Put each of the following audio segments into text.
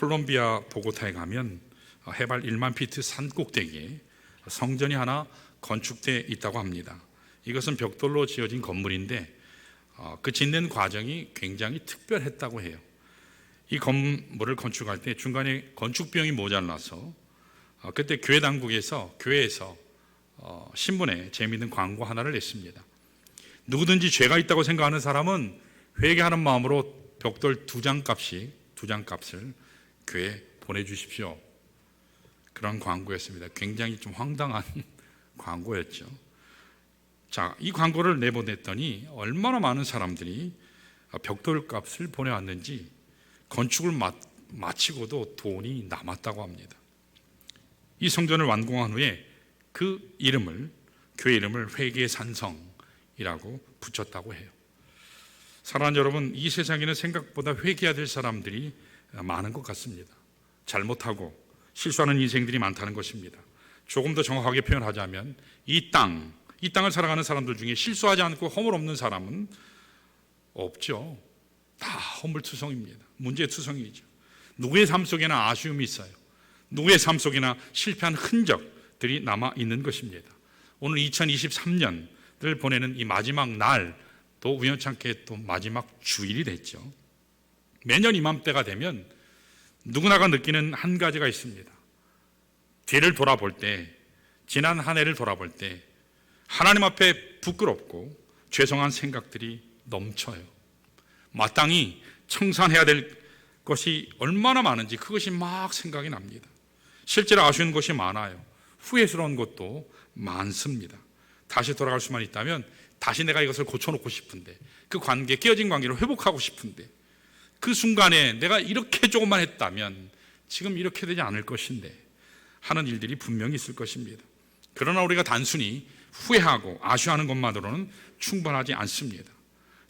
콜롬비아 보고타에 가면 해발 1만 피트 산 꼭대기에 성전이 하나 건축되어 있다고 합니다. 이것은 벽돌로 지어진 건물인데 그 짓는 과정이 굉장히 특별했다고 해요. 이 건물을 건축할 때 중간에 건축 비용이 모자라서 그때 교회 당국에서 교회에서 신문에 재미있는 광고 하나를 냈습니다. 누구든지 죄가 있다고 생각하는 사람은 회개하는 마음으로 벽돌 2장 값을 교회에 보내주십시오. 그런 광고였습니다. 굉장히 좀 황당한 광고였죠. 자, 이 광고를 내보냈더니 얼마나 많은 사람들이 벽돌 값을 보내왔는지 건축을 마치고도 돈이 남았다고 합니다. 이 성전을 완공한 후에 그 이름을, 교회 이름을 회개산성이라고 붙였다고 해요. 사랑하는 여러분, 이 세상에는 생각보다 회개해야 될 사람들이 많은 것 같습니다. 잘못하고 실수하는 인생들이 많다는 것입니다. 조금 더 정확하게 표현하자면 이 땅을 살아가는 사람들 중에 실수하지 않고 허물 없는 사람은 없죠. 다 허물투성입니다. 문제투성이죠. 누구의 삶 속에나 아쉬움이 있어요. 누구의 삶 속에나 실패한 흔적들이 남아있는 것입니다. 오늘 2023년을 보내는 이 마지막 날, 또 우연찮게 또 마지막 주일이 됐죠. 매년 이맘때가 되면 누구나가 느끼는 한 가지가 있습니다. 뒤를 돌아볼 때, 지난 한 해를 돌아볼 때 하나님 앞에 부끄럽고 죄송한 생각들이 넘쳐요. 마땅히 청산해야 될 것이 얼마나 많은지 그것이 막 생각이 납니다. 실제로 아쉬운 것이 많아요. 후회스러운 것도 많습니다. 다시 돌아갈 수만 있다면 다시 내가 이것을 고쳐놓고 싶은데, 그 관계, 깨어진 관계를 회복하고 싶은데, 그 순간에 내가 이렇게 조금만 했다면 지금 이렇게 되지 않을 것인데 하는 일들이 분명히 있을 것입니다. 그러나 우리가 단순히 후회하고 아쉬워하는 것만으로는 충분하지 않습니다.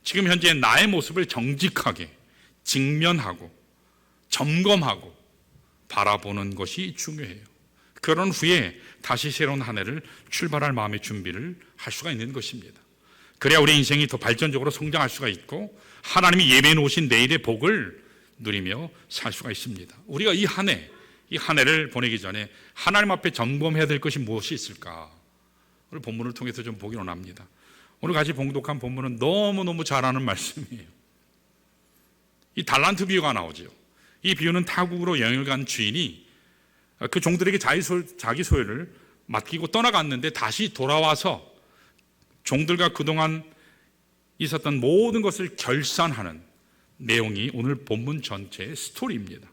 지금 현재 나의 모습을 정직하게 직면하고 점검하고 바라보는 것이 중요해요. 그런 후에 다시 새로운 한 해를 출발할 마음의 준비를 할 수가 있는 것입니다. 그래야 우리 인생이 더 발전적으로 성장할 수가 있고 하나님이 예배해 놓으신 내일의 복을 누리며 살 수가 있습니다. 우리가 이 한 해를 보내기 전에 하나님 앞에 점검해야 될 것이 무엇이 있을까? 오늘 본문을 통해서 좀 보기 원합니다. 오늘 같이 봉독한 본문은 너무너무 잘하는 말씀이에요. 이 달란트 비유가 나오죠. 이 비유는 타국으로 여행을 간 주인이 그 종들에게 자기 소유를 맡기고 떠나갔는데 다시 돌아와서 종들과 그동안 있었던 모든 것을 결산하는 내용이 오늘 본문 전체의 스토리입니다.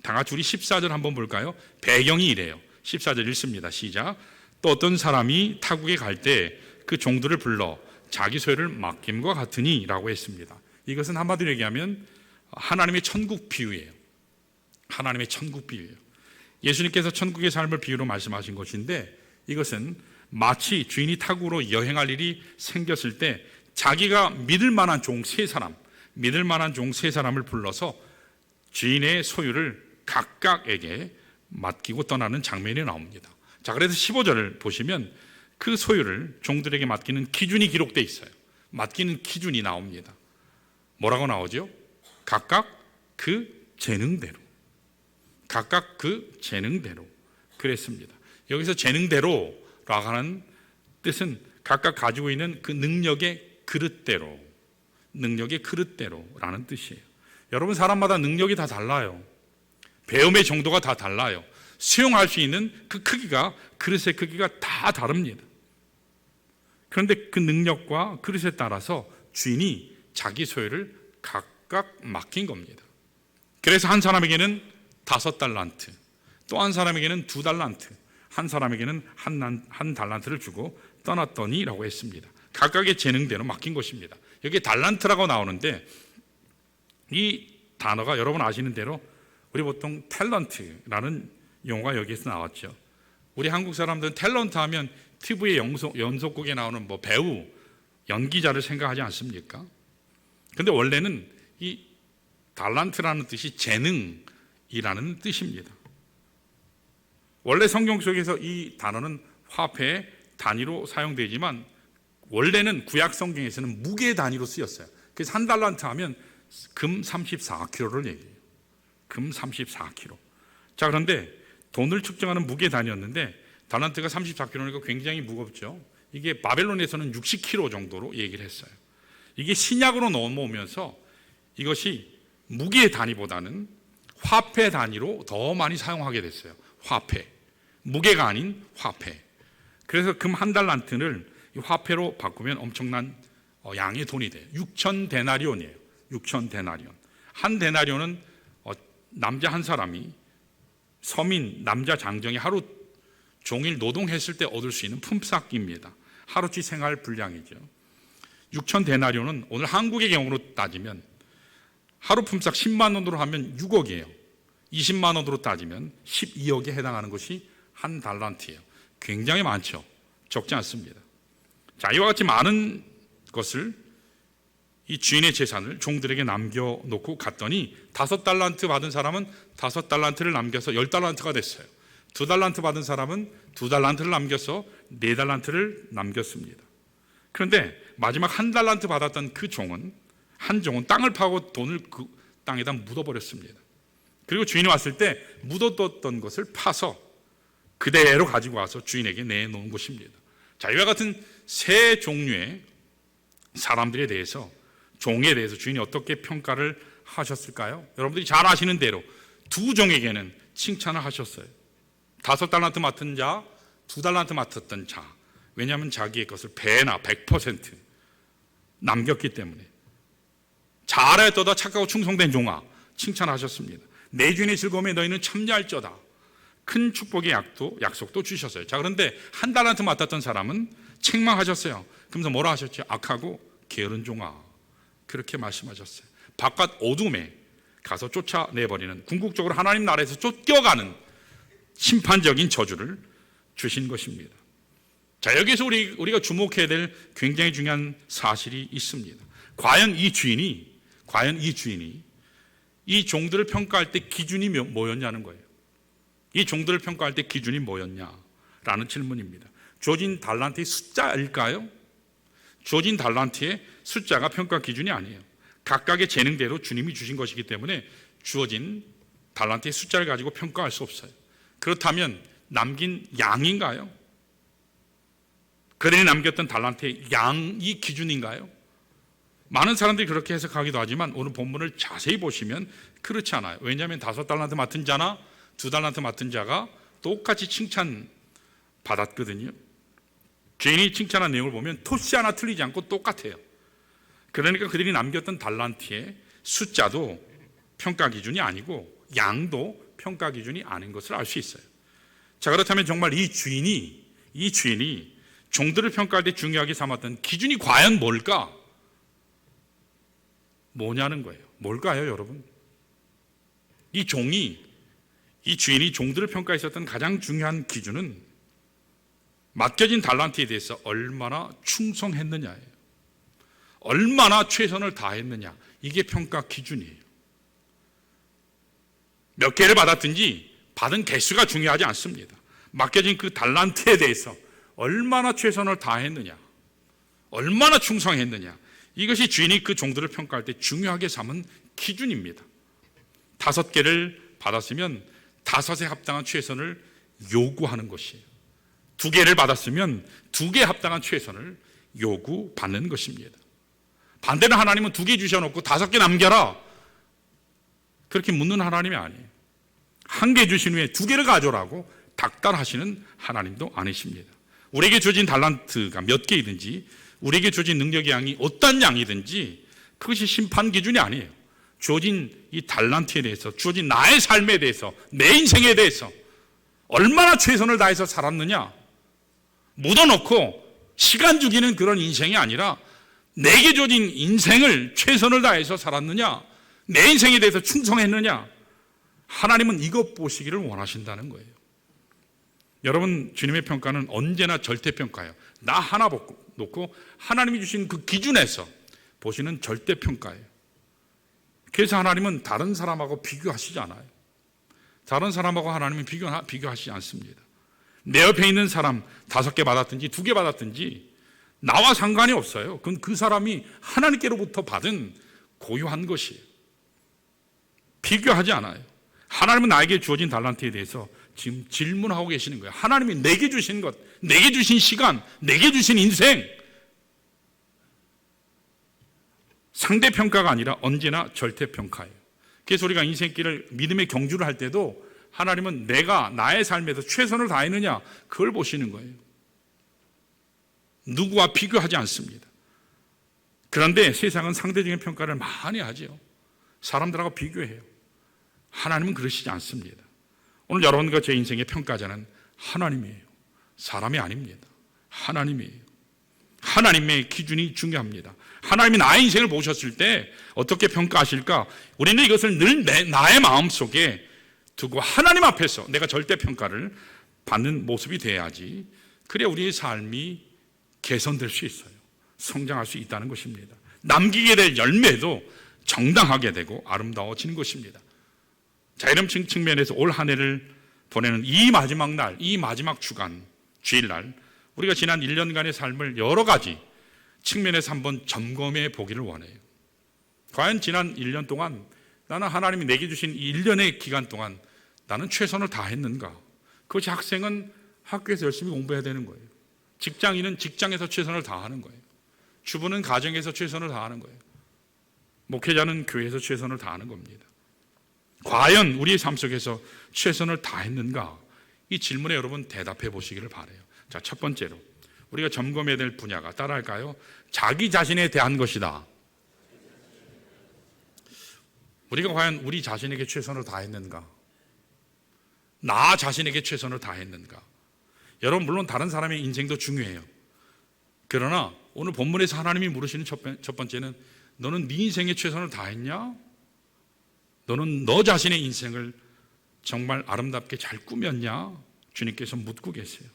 다 같이 우리 14절 한번 볼까요? 배경이 이래요. 14절 읽습니다. 시작. 또 어떤 사람이 타국에 갈 때 그 종들을 불러 자기 소유를 맡김과 같으니 라고 했습니다. 이것은 한마디로 얘기하면 하나님의 천국 비유예요. 하나님의 천국 비유예요. 예수님께서 천국의 삶을 비유로 말씀하신 것인데, 이것은 마치 주인이 타국으로 여행할 일이 생겼을 때 자기가 믿을 만한 종 세 사람을 불러서 주인의 소유를 각각에게 맡기고 떠나는 장면이 나옵니다. 자, 그래서 15절을 보시면 그 소유를 종들에게 맡기는 기준이 기록되어 있어요. 맡기는 기준이 나옵니다. 뭐라고 나오죠? 각각 그 재능대로. 각각 그 재능대로 그랬습니다. 여기서 재능대로라고 하는 뜻은 각각 가지고 있는 그 능력의 그릇대로라는 뜻이에요. 여러분, 사람마다 능력이 다 달라요. 배움의 정도가 다 달라요. 수용할 수 있는 그 크기가, 그릇의 크기가 다 다릅니다. 그런데 그 능력과 그릇에 따라서 주인이 자기 소유를 각각 맡긴 겁니다. 그래서 한 사람에게는 5달란트, 또 한 사람에게는 2달란트, 한 사람에게는 한 달란트를 주고 떠났더니 라고 했습니다. 각각의 재능대로 맡긴 것입니다. 여기 달란트라고 나오는데, 이 단어가 여러분 아시는 대로 우리 보통 탤런트라는 용어가 여기에서 나왔죠. 우리 한국 사람들은 탤런트 하면 TV의 연속극에 나오는 배우, 연기자를 생각하지 않습니까? 그런데 원래는 이 달란트라는 뜻이 재능이라는 뜻입니다. 원래 성경 속에서 이 단어는 화폐 단위로 사용되지만 원래는 구약 성경에서는 무게 단위로 쓰였어요. 그래서 한 달란트 하면 금 34kg를 얘기해요. 금 34kg. 자, 그런데 돈을 측정하는 무게 단위였는데 달란트가 34kg니까 굉장히 무겁죠. 이게 바벨론에서는 60kg 정도로 얘기를 했어요. 이게 신약으로 넘어오면서 이것이 무게 단위보다는 화폐 단위로 더 많이 사용하게 됐어요. 화폐. 무게가 아닌 화폐. 그래서 금 한 달란트를 화폐로 바꾸면 엄청난 양의 돈이 돼요. 6천 데나리온이에요. 6천 데나리온. 한 데나리온은 남자 한 사람이 서민 남자 장정이 하루 종일 노동했을 때 얻을 수 있는 품삯입니다. 하루치 생활 분량이죠. 6천 데나리온은 오늘 한국의 경우로 따지면 하루 품삯 10만 원으로 하면 6억이에요. 20만 원으로 따지면 12억에 해당하는 것이 한 달란트예요. 굉장히 많죠. 적지 않습니다. 자, 이와 같이 많은 것을 이 주인의 재산을 종들에게 남겨놓고 갔더니 5달란트 받은 사람은 5달란트를 남겨서 10달란트가 됐어요. 2달란트 받은 사람은 2달란트를 남겨서 4달란트를 남겼습니다. 그런데 마지막 1달란트 받았던 그 종은 한 종은 땅을 파고 돈을 그 땅에다 묻어버렸습니다. 그리고 주인이 왔을 때 묻어뒀던 것을 파서 그대로 가지고 와서 주인에게 내놓은 것입니다. 자, 이와 같은 세 종류의 사람들에 대해서 종에 대해서 주인이 어떻게 평가를 하셨을까요? 여러분들이 잘 아시는 대로 두 종에게는 칭찬을 하셨어요. 5달란트 맡은 자, 2달란트 맡았던 자. 왜냐하면 자기의 것을 배나 100% 남겼기 때문에. 잘하였도다 착하고 충성된 종아, 칭찬하셨습니다. 내 주인의 즐거움에 너희는 참여할저다. 큰 축복의 약속도 주셨어요. 자, 그런데 1달란트 맡았던 사람은 책망하셨어요. 그러면서 뭐라 하셨죠? 악하고 게으른 종아. 그렇게 말씀하셨어요. 바깥 어둠에 가서 쫓아내버리는, 궁극적으로 하나님 나라에서 쫓겨가는 심판적인 저주를 주신 것입니다. 자, 여기서 우리가 주목해야 될 굉장히 중요한 사실이 있습니다. 과연 이 주인이 이 종들을 평가할 때 기준이 뭐였냐는 거예요. 이 종들을 평가할 때 기준이 뭐였냐라는 질문입니다. 주어진 달란트의 숫자일까요? 주어진 달란트의 숫자가 평가 기준이 아니에요. 각각의 재능대로 주님이 주신 것이기 때문에 주어진 달란트의 숫자를 가지고 평가할 수 없어요. 그렇다면 남긴 양인가요? 그들이 남겼던 달란트의 양이 기준인가요? 많은 사람들이 그렇게 해석하기도 하지만 오늘 본문을 자세히 보시면 그렇지 않아요. 왜냐하면 5달란트 맡은 자나 2달란트 맡은 자가 똑같이 칭찬받았거든요. 주인이 칭찬한 내용을 보면 토시 하나 틀리지 않고 똑같아요. 그러니까 그들이 남겼던 달란트의 숫자도 평가 기준이 아니고 양도 평가 기준이 아닌 것을 알 수 있어요. 자, 그렇다면 정말 이 주인이 종들을 평가할 때 중요하게 삼았던 기준이 과연 뭘까? 뭐냐는 거예요. 뭘까요, 여러분? 이 주인이 종들을 평가했었던 가장 중요한 기준은 맡겨진 달란트에 대해서 얼마나 충성했느냐예요. 얼마나 최선을 다했느냐. 이게 평가 기준이에요. 몇 개를 받았든지 받은 개수가 중요하지 않습니다. 맡겨진 그 달란트에 대해서 얼마나 최선을 다했느냐, 얼마나 충성했느냐. 이것이 주인이 그 종들을 평가할 때 중요하게 삼은 기준입니다. 5개를 받았으면 5에 합당한 최선을 요구하는 것이에요. 2개를 받았으면 2개에 합당한 최선을 요구받는 것입니다. 반대로 하나님은 2개 주셔놓고 5개 남겨라, 그렇게 묻는 하나님이 아니에요. 1개 주신 후에 2개를 가져라고 닥달하시는 하나님도 아니십니다. 우리에게 주어진 달란트가 몇 개이든지, 우리에게 주어진 능력의 양이 어떤 양이든지 그것이 심판 기준이 아니에요. 주어진 이 달란트에 대해서, 주어진 나의 삶에 대해서, 내 인생에 대해서 얼마나 최선을 다해서 살았느냐, 묻어놓고 시간 죽이는 그런 인생이 아니라 내게 주어진 인생을 최선을 다해서 살았느냐, 내 인생에 대해서 충성했느냐, 하나님은 이것 보시기를 원하신다는 거예요. 여러분, 주님의 평가는 언제나 절대평가예요. 나 하나 놓고 하나님이 주신 그 기준에서 보시는 절대평가예요. 그래서 하나님은 다른 사람하고 비교하시지 않아요. 다른 사람하고 하나님은 비교하시지 않습니다. 내 옆에 있는 사람 5개 받았든지 2개 받았든지 나와 상관이 없어요. 그건 그 사람이 하나님께로부터 받은 고유한 것이에요. 비교하지 않아요. 하나님은 나에게 주어진 달란트에 대해서 지금 질문하고 계시는 거예요. 하나님이 내게 주신 것, 내게 주신 시간, 내게 주신 인생, 상대평가가 아니라 언제나 절대평가예요. 그래서 우리가 인생길을 믿음의 경주를 할 때도 하나님은 내가 나의 삶에서 최선을 다했느냐, 그걸 보시는 거예요. 누구와 비교하지 않습니다. 그런데 세상은 상대적인 평가를 많이 하죠. 사람들하고 비교해요. 하나님은 그러시지 않습니다. 오늘 여러분과 제 인생의 평가자는 하나님이에요. 사람이 아닙니다. 하나님이에요. 하나님의 기준이 중요합니다. 하나님이 나의 인생을 보셨을 때 어떻게 평가하실까? 우리는 이것을 늘 나의 마음속에 두고 하나님 앞에서 내가 절대평가를 받는 모습이 돼야지, 그래야 우리의 삶이 개선될 수 있어요. 성장할 수 있다는 것입니다. 남기게 될 열매도 정당하게 되고 아름다워지는 것입니다. 자, 이런 측면에서 올 한 해를 보내는 이 마지막 날, 이 마지막 주간, 주일날, 우리가 지난 1년간의 삶을 여러 가지 측면에서 한번 점검해 보기를 원해요. 과연 지난 1년 동안 나는 하나님이 내게 주신 이 1년의 기간 동안 나는 최선을 다했는가? 그것이 학생은 학교에서 열심히 공부해야 되는 거예요. 직장인은 직장에서 최선을 다하는 거예요. 주부는 가정에서 최선을 다하는 거예요. 목회자는 교회에서 최선을 다하는 겁니다. 과연 우리의 삶 속에서 최선을 다했는가? 이 질문에 여러분 대답해 보시기를 바라요. 자, 첫 번째로 우리가 점검해야 될 분야가 따라할까요? 자기 자신에 대한 것이다. 우리가 과연 우리 자신에게 최선을 다했는가? 나 자신에게 최선을 다했는가? 여러분, 물론 다른 사람의 인생도 중요해요. 그러나 오늘 본문에서 하나님이 물으시는 첫 번째는 너는 네 인생에 최선을 다했냐? 너는 너 자신의 인생을 정말 아름답게 잘 꾸몄냐? 주님께서 묻고 계세요.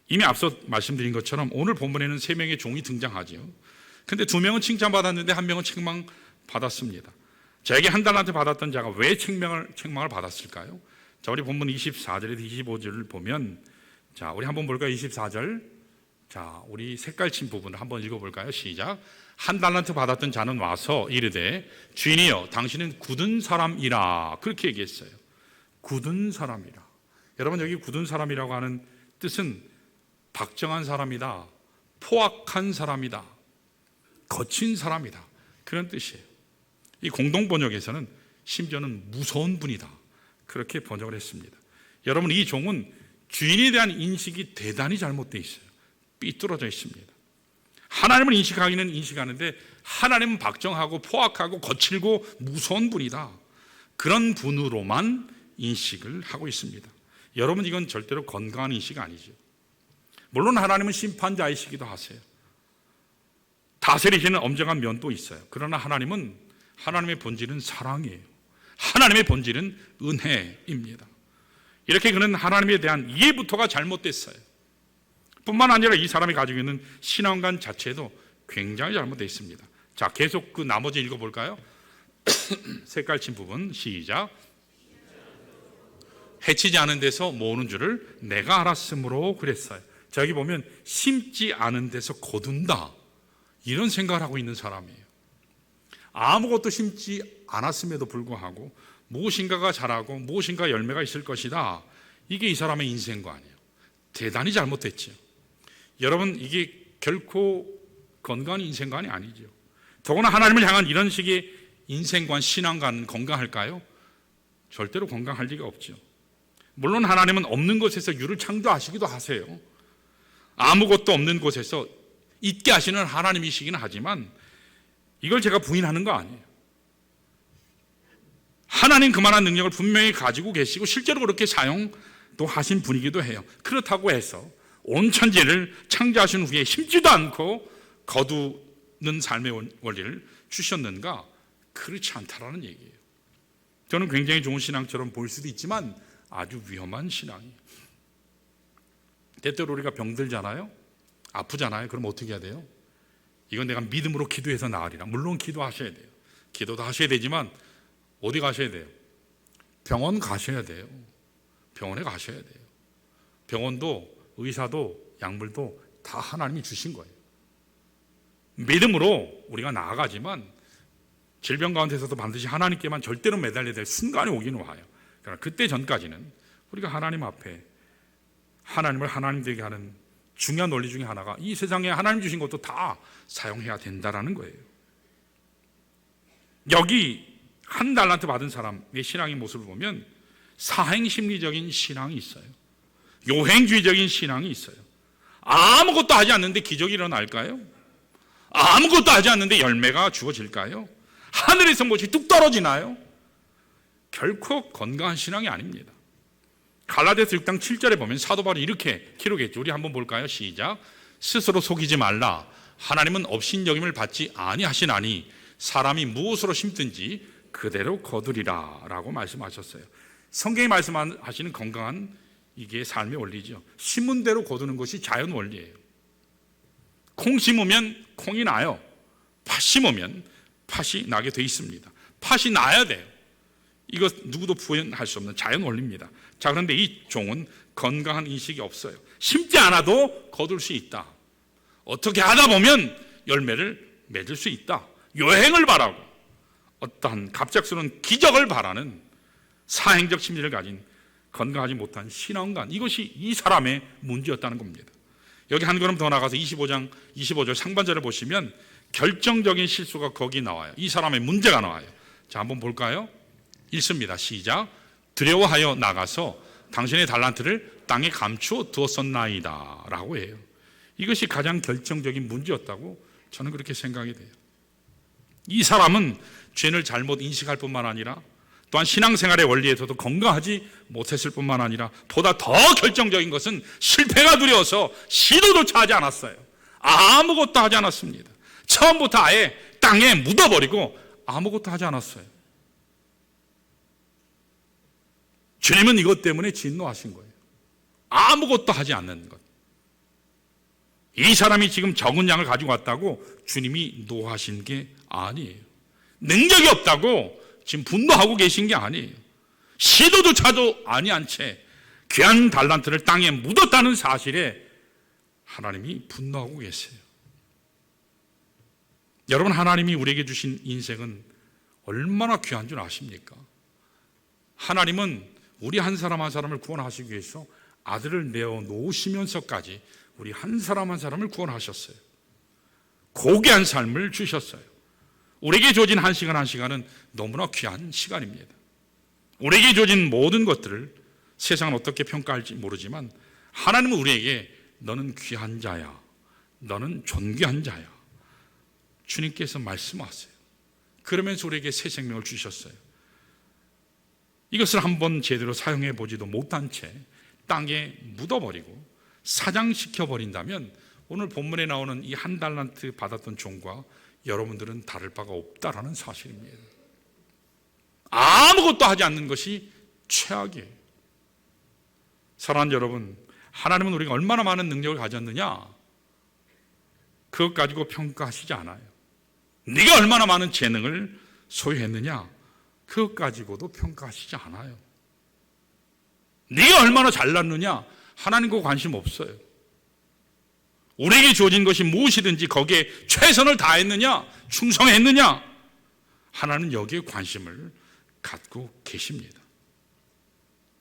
이미 앞서 말씀드린 것처럼 오늘 본문에는 3명의 종이 등장하죠. 근데 2명은 칭찬받았는데 1명은 책망받았습니다. 자에게 한 달란트 받았던 자가 왜 책망을 받았을까요? 자, 우리 본문 24절에서 25절을 보면, 자, 우리 한번 볼까요? 24절. 자, 우리 색깔 친 부분을 한번 읽어볼까요? 시작. 한 달란트 받았던 자는 와서 이르되 주인이여 당신은 굳은 사람이라, 그렇게 얘기했어요. 굳은 사람이라. 여러분, 여기 굳은 사람이라고 하는 뜻은 박정한 사람이다, 포악한 사람이다, 거친 사람이다, 그런 뜻이에요. 이 공동번역에서는 심지어는 무서운 분이다, 그렇게 번역을 했습니다. 여러분, 이 종은 주인에 대한 인식이 대단히 잘못되어 있어요. 삐뚤어져 있습니다. 하나님을 인식하기는 인식하는데 하나님은 박정하고 포악하고 거칠고 무서운 분이다, 그런 분으로만 인식을 하고 있습니다. 여러분, 이건 절대로 건강한 인식이 아니죠. 물론 하나님은 심판자이시기도 하세요. 다스리시는 엄정한 면도 있어요. 그러나 하나님은, 하나님의 본질은 사랑이에요. 하나님의 본질은 은혜입니다. 이렇게 그는 하나님에 대한 이해부터가 잘못됐어요. 뿐만 아니라 이 사람이 가지고 있는 신앙관 자체도 굉장히 잘못되어 있습니다. 자, 계속 그 나머지 읽어볼까요? 색깔 친 부분 시작. 해치지 않은 데서 모으는 줄을 내가 알았으므로 그랬어요. 자, 여기 보면 심지 않은 데서 거둔다, 이런 생각을 하고 있는 사람이에요. 아무것도 심지 않았음에도 불구하고 무엇인가가 자라고 무엇인가 열매가 있을 것이다, 이게 이 사람의 인생관이에요. 대단히 잘못됐죠. 여러분, 이게 결코 건강한 인생관이 아니죠. 더구나 하나님을 향한 이런 식의 인생관, 신앙관은 건강할까요? 절대로 건강할 리가 없죠. 물론 하나님은 없는 곳에서 유를 창조하시기도 하세요. 아무것도 없는 곳에서 있게 하시는 하나님이시긴 하지만 이걸 제가 부인하는 거 아니에요. 하나님 그만한 능력을 분명히 가지고 계시고 실제로 그렇게 사용도 하신 분이기도 해요. 그렇다고 해서 온 천지를 창조하신 후에 심지도 않고 거두는 삶의 원리를 주셨는가? 그렇지 않다라는 얘기예요. 저는 굉장히 좋은 신앙처럼 보일 수도 있지만 아주 위험한 신앙이에요. 때때로 우리가 병들잖아요, 아프잖아요. 그럼 어떻게 해야 돼요? 이건 내가 믿음으로 기도해서 나으리라. 물론 기도하셔야 돼요. 기도도 하셔야 되지만 어디 가셔야 돼요? 병원 가셔야 돼요. 병원에 가셔야 돼요. 병원도 의사도 약물도 다 하나님이 주신 거예요. 믿음으로 우리가 나아가지만 질병 가운데서도 반드시 하나님께만 절대로 매달려야 될 순간이 오기는 와요. 그러나 그때 전까지는 우리가 하나님 앞에 하나님을 하나님 되게 하는 중요한 논리 중에 하나가 이 세상에 하나님 주신 것도 다 사용해야 된다라는 거예요. 여기 한 달란트 받은 사람의 신앙의 모습을 보면 사행심리적인 신앙이 있어요. 요행주의적인 신앙이 있어요. 아무것도 하지 않는데 기적이 일어날까요? 아무것도 하지 않는데 열매가 주어질까요? 하늘에서 무엇이 뚝 떨어지나요? 결코 건강한 신앙이 아닙니다. 갈라디아서 6장 7절에 보면 사도 바울이 이렇게 기록했죠. 우리 한번 볼까요? 시작. 스스로 속이지 말라. 하나님은 업신여김을 받지 아니하시나니 사람이 무엇으로 심든지 그대로 거두리라 라고 말씀하셨어요. 성경이 말씀하시는 건강한 이게 삶의 원리죠. 심은 대로 거두는 것이 자연 원리예요. 콩 심으면 콩이 나요. 팥 심으면 팥이 나게 돼 있습니다. 팥이 나야 돼요. 이거 누구도 부인할 수 없는 자연 원리입니다. 자, 그런데 이 종은 건강한 인식이 없어요. 심지 않아도 거둘 수 있다. 어떻게 하다 보면 열매를 맺을 수 있다. 요행을 바라고 어떠한 갑작스러운 기적을 바라는 사행적 심리를 가진 건강하지 못한 신앙관, 이것이 이 사람의 문제였다는 겁니다. 여기 한 걸음 더 나가서 25장 25절 상반절을 보시면 결정적인 실수가 거기 나와요. 이 사람의 문제가 나와요. 자, 한번 볼까요? 읽습니다. 시작. 두려워하여 나가서 당신의 달란트를 땅에 감추어 두었었나이다 라고 해요. 이것이 가장 결정적인 문제였다고 저는 그렇게 생각이 돼요. 이 사람은 죄를 잘못 인식할 뿐만 아니라 또한 신앙생활의 원리에서도 건강하지 못했을 뿐만 아니라 보다 더 결정적인 것은 실패가 두려워서 시도조차 하지 않았어요. 아무것도 하지 않았습니다. 처음부터 아예 땅에 묻어버리고 아무것도 하지 않았어요. 주님은 이것 때문에 진노하신 거예요. 아무것도 하지 않는 것. 이 사람이 지금 적은 양을 가지고 왔다고 주님이 노하신 게 아니에요. 능력이 없다고 지금 분노하고 계신 게 아니에요. 시도조차도 아니한 채 귀한 달란트를 땅에 묻었다는 사실에 하나님이 분노하고 계세요. 여러분, 하나님이 우리에게 주신 인생은 얼마나 귀한 줄 아십니까? 하나님은 우리 한 사람 한 사람을 구원하시기 위해서 아들을 내어 놓으시면서까지 우리 한 사람 한 사람을 구원하셨어요. 고귀한 삶을 주셨어요. 우리에게 주어진 한 시간 한 시간은 너무나 귀한 시간입니다. 우리에게 주어진 모든 것들을 세상은 어떻게 평가할지 모르지만 하나님은 우리에게 너는 귀한 자야, 너는 존귀한 자야, 주님께서 말씀하세요. 그러면서 우리에게 새 생명을 주셨어요. 이것을 한번 제대로 사용해 보지도 못한 채 땅에 묻어버리고 사장시켜 버린다면 오늘 본문에 나오는 이 한 달란트 받았던 종과 여러분들은 다를 바가 없다라는 사실입니다. 아무것도 하지 않는 것이 최악이에요. 사랑하는 여러분, 하나님은 우리가 얼마나 많은 능력을 가졌느냐 그것 가지고 평가하시지 않아요. 네가 얼마나 많은 재능을 소유했느냐 그것 가지고도 평가하시지 않아요. 네가 얼마나 잘났느냐 하나님과 관심 없어요. 우리에게 주어진 것이 무엇이든지 거기에 최선을 다했느냐 충성했느냐 하나님은 여기에 관심을 갖고 계십니다.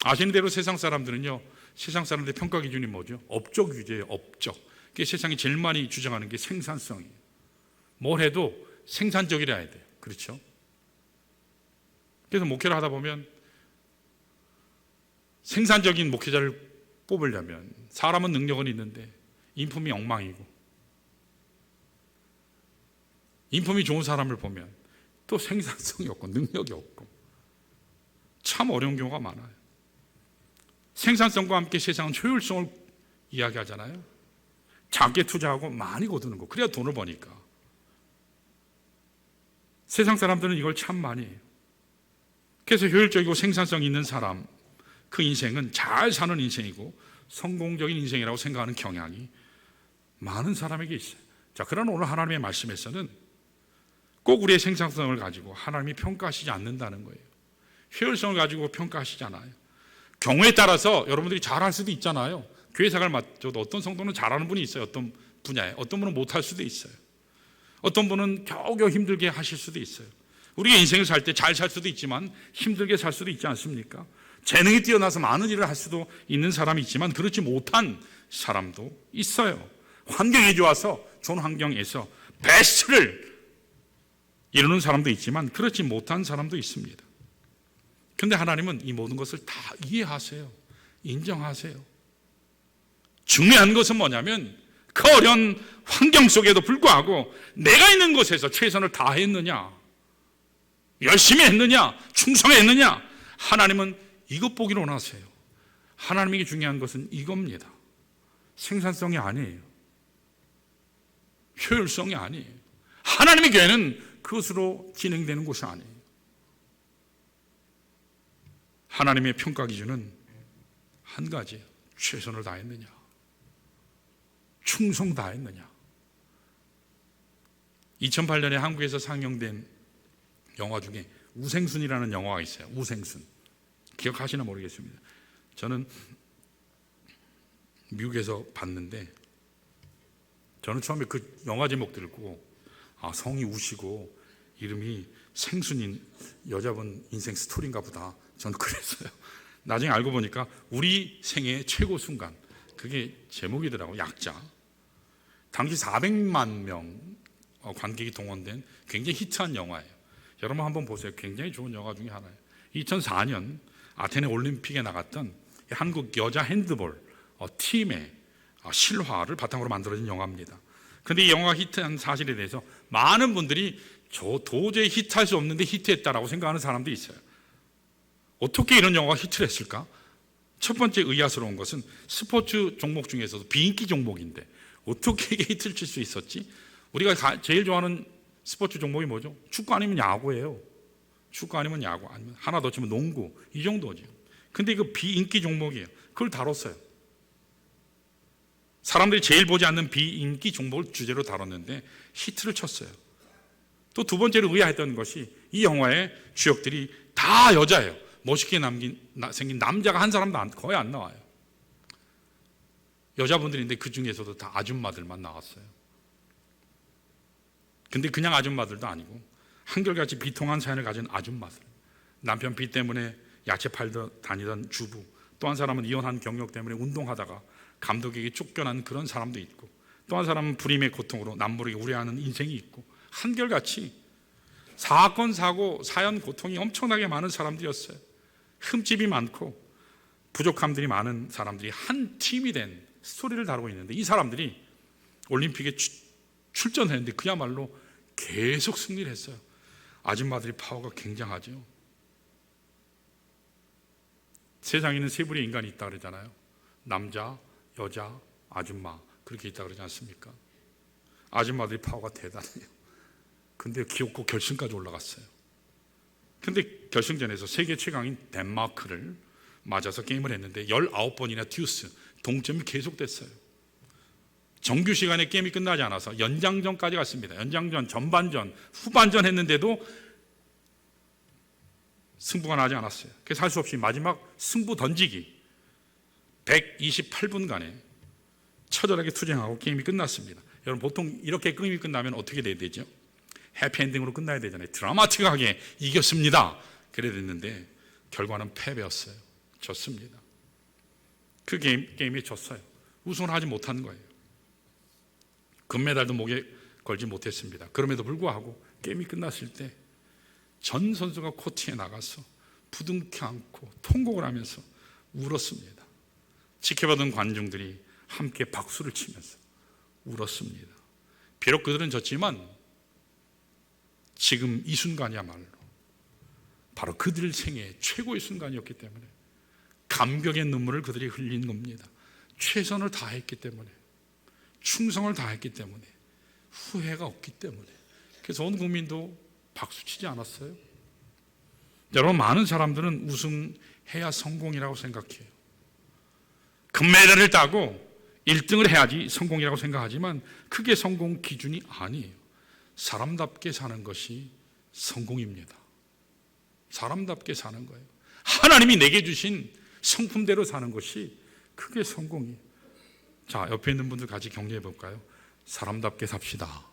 아시는 대로 세상 사람들은요, 세상 사람들의 평가 기준이 뭐죠? 업적 위주예요. 업적. 그게 세상이 제일 많이 주장하는 게 생산성이에요. 뭘 해도 생산적이라 해야 돼요. 그렇죠? 그래서 목회를 하다 보면 생산적인 목회자를 뽑으려면 사람은 능력은 있는데 인품이 엉망이고 인품이 좋은 사람을 보면 또 생산성이 없고 능력이 없고 참 어려운 경우가 많아요. 생산성과 함께 세상은 효율성을 이야기하잖아요. 작게 투자하고 많이 거두는 거. 그래야 돈을 버니까. 세상 사람들은 이걸 참 많이 해요. 그래서 효율적이고 생산성 있는 사람, 그 인생은 잘 사는 인생이고 성공적인 인생이라고 생각하는 경향이 많은 사람에게 있어요. 자, 그러나 오늘 하나님의 말씀에서는 꼭 우리의 생산성을 가지고 하나님이 평가하시지 않는다는 거예요. 효율성을 가지고 평가하시지 않아요. 경우에 따라서 여러분들이 잘할 수도 있잖아요. 교회 생활 맡아도 어떤 성도는 잘하는 분이 있어요. 어떤 분야에. 어떤 분은 못할 수도 있어요. 어떤 분은 겨우겨우 힘들게 하실 수도 있어요. 우리가 인생을 살 때 잘 살 수도 있지만 힘들게 살 수도 있지 않습니까? 재능이 뛰어나서 많은 일을 할 수도 있는 사람이 있지만 그렇지 못한 사람도 있어요. 환경이 좋아서 좋은 환경에서 베스트를 이루는 사람도 있지만 그렇지 못한 사람도 있습니다. 그런데 하나님은 이 모든 것을 다 이해하세요. 인정하세요. 중요한 것은 뭐냐면 그 어려운 환경 속에도 불구하고 내가 있는 곳에서 최선을 다했느냐, 열심히 했느냐, 충성했느냐, 하나님은 이것 보기를 원하세요. 하나님에게 중요한 것은 이겁니다. 생산성이 아니에요. 효율성이 아니에요. 하나님의 교회는 그것으로 진행되는 곳이 아니에요. 하나님의 평가 기준은 한 가지예요. 최선을 다했느냐, 충성 다했느냐. 2008년에 한국에서 상영된 영화 중에 우생순이라는 영화가 있어요. 우생순. 기억하시나 모르겠습니다. 저는 미국에서 봤는데 저는 처음에 그 영화 제목 듣고 성이 우시고 이름이 생순인 여자분 인생 스토리인가 보다. 저는 그랬어요. 나중에 알고 보니까 우리 생애 최고 순간, 그게 제목이더라고요. 약자. 당시 400만 명 관객이 동원된 굉장히 히트한 영화예요. 여러분 한번 보세요. 굉장히 좋은 영화 중에 하나예요. 2004년 아테네 올림픽에 나갔던 한국 여자 핸드볼 팀의 실화를 바탕으로 만들어진 영화입니다. 그런데 이 영화가 히트한 사실에 대해서 많은 분들이 도저히 히트할 수 없는데 히트했다라고 생각하는 사람도 있어요. 어떻게 이런 영화가 히트를 했을까? 첫 번째 의아스러운 것은 스포츠 종목 중에서도 비인기 종목인데 어떻게 이게 히트를 칠 수 있었지? 우리가 제일 좋아하는 스포츠 종목이 뭐죠? 축구 아니면 야구예요. 축구 아니면 야구, 아니면 하나 더 치면 농구, 이 정도죠. 근데 이거 비인기 종목이에요. 그걸 다뤘어요. 사람들이 제일 보지 않는 비인기 종목을 주제로 다뤘는데 히트를 쳤어요. 또 두 번째로 의아했던 것이 이 영화의 주역들이 다 여자예요. 멋있게 생긴 남자가 한 사람도 거의 안 나와요. 여자분들인데 그 중에서도 다 아줌마들만 나왔어요. 근데 그냥 아줌마들도 아니고 한결같이 비통한 사연을 가진 아줌마들, 남편 빚 때문에 야채 팔러 다니던 주부, 또 한 사람은 이혼한 경력 때문에 운동하다가 감독에게 쫓겨난 그런 사람도 있고, 또 한 사람은 불임의 고통으로 남모르게 우려하는 인생이 있고, 한결같이 사건, 사고, 사연, 고통이 엄청나게 많은 사람들이었어요. 흠집이 많고 부족함들이 많은 사람들이 한 팀이 된 스토리를 다루고 있는데, 이 사람들이 올림픽에 출전했는데 그야말로 계속 승리를 했어요. 아줌마들이 파워가 굉장하죠. 세상에는 세 부류의 인간이 있다 그러잖아요. 남자, 여자, 아줌마, 그렇게 있다 그러지 않습니까? 아줌마들이 파워가 대단해요. 근데 귀엽고 결승까지 올라갔어요. 근데 결승전에서 세계 최강인 덴마크를 맞아서 게임을 했는데 19번이나 듀스, 동점이 계속됐어요. 정규 시간에 게임이 끝나지 않아서 연장전까지 갔습니다. 연장전, 전반전, 후반전 했는데도 승부가 나지 않았어요. 그래서 할 수 없이 마지막 승부 던지기 128분간에 처절하게 투쟁하고 게임이 끝났습니다. 여러분, 보통 이렇게 게임이 끝나면 어떻게 돼야 되죠? 해피엔딩으로 끝나야 되잖아요. 드라마틱하게 이겼습니다. 그래야 됐는데 결과는 패배였어요. 졌습니다. 그 게임에 졌어요. 우승을 하지 못한 거예요. 금메달도 목에 걸지 못했습니다. 그럼에도 불구하고 게임이 끝났을 때 전 선수가 코트에 나가서 부둥켜 안고 통곡을 하면서 울었습니다. 지켜보던 관중들이 함께 박수를 치면서 울었습니다. 비록 그들은 졌지만 지금 이 순간이야말로 바로 그들 생애 최고의 순간이었기 때문에 감격의 눈물을 그들이 흘린 겁니다. 최선을 다했기 때문에, 충성을 다했기 때문에, 후회가 없기 때문에. 그래서 온 국민도 박수치지 않았어요. 여러분, 많은 사람들은 우승해야 성공이라고 생각해요. 금메달을 따고 1등을 해야지 성공이라고 생각하지만 그게 성공 기준이 아니에요. 사람답게 사는 것이 성공입니다. 사람답게 사는 거예요. 하나님이 내게 주신 성품대로 사는 것이 그게 성공이에요. 자, 옆에 있는 분들 같이 격려해 볼까요? 사람답게 삽시다.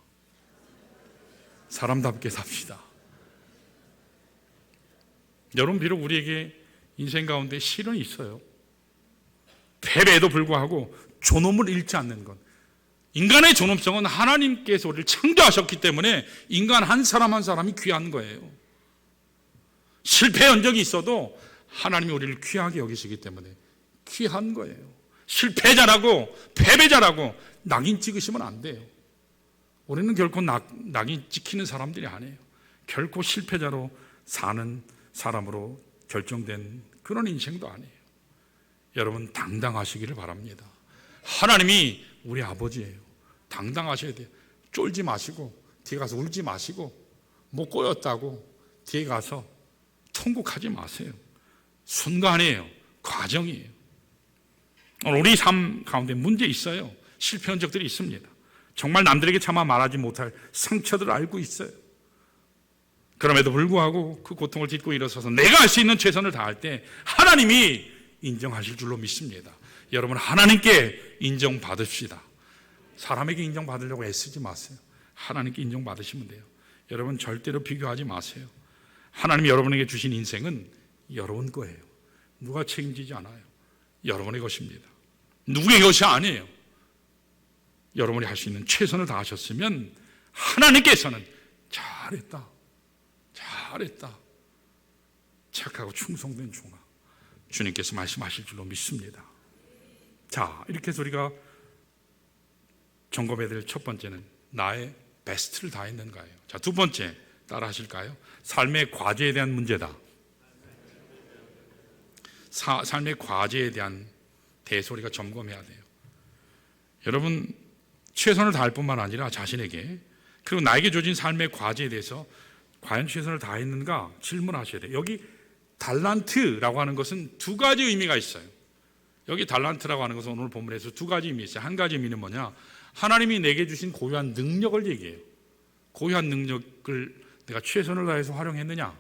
사람답게 삽시다. 여러분, 비록 우리에게 인생 가운데 실은 있어요. 패배에도 불구하고 존엄을 잃지 않는 것. 인간의 존엄성은 하나님께서 우리를 창조하셨기 때문에 인간 한 사람 한 사람이 귀한 거예요. 실패한 적이 있어도 하나님이 우리를 귀하게 여기시기 때문에 귀한 거예요. 실패자라고 패배자라고 낙인 찍으시면 안 돼요. 우리는 결코 낙인 찍히는 사람들이 아니에요. 결코 실패자로 사는 사람으로 결정된 그런 인생도 아니에요. 여러분, 당당하시기를 바랍니다. 하나님이 우리 아버지예요. 당당하셔야 돼요. 쫄지 마시고 뒤에 가서 울지 마시고 못 꼬였다고 뒤에 가서 통곡하지 마세요. 순간이에요. 과정이에요. 오늘 우리 삶 가운데 문제 있어요. 실패한 적들이 있습니다. 정말 남들에게 차마 말하지 못할 상처들을 알고 있어요. 그럼에도 불구하고 그 고통을 딛고 일어서서 내가 할 수 있는 최선을 다할 때 하나님이 인정하실 줄로 믿습니다. 여러분, 하나님께 인정받읍시다. 사람에게 인정받으려고 애쓰지 마세요. 하나님께 인정받으시면 돼요. 여러분, 절대로 비교하지 마세요. 하나님이 여러분에게 주신 인생은 여러분 거예요. 누가 책임지지 않아요. 여러분의 것입니다. 누구의 것이 아니에요. 여러분이 할 수 있는 최선을 다하셨으면 하나님께서는 잘했다, 잘했다, 착하고 충성된 종아, 주님께서 말씀하실 줄로 믿습니다. 자, 이렇게 해서 우리가 점검해야 될 첫 번째는 나의 베스트를 다했는가예요. 자, 두 번째 따라 하실까요? 삶의 과제에 대한 문제다. 삶의 과제에 대한 대해서 우리가 점검해야 돼요. 여러분, 최선을 다할 뿐만 아니라 자신에게, 그리고 나에게 주어진 삶의 과제에 대해서 과연 최선을 다했는가 질문하셔야 돼요. 여기 달란트라고 하는 것은 두 가지 의미가 있어요. 여기 달란트라고 하는 것은 오늘 본문에서 두 가지 의미 있어요. 한 가지 의미는 뭐냐? 하나님이 내게 주신 고유한 능력을 얘기해요. 고유한 능력을 내가 최선을 다해서 활용했느냐,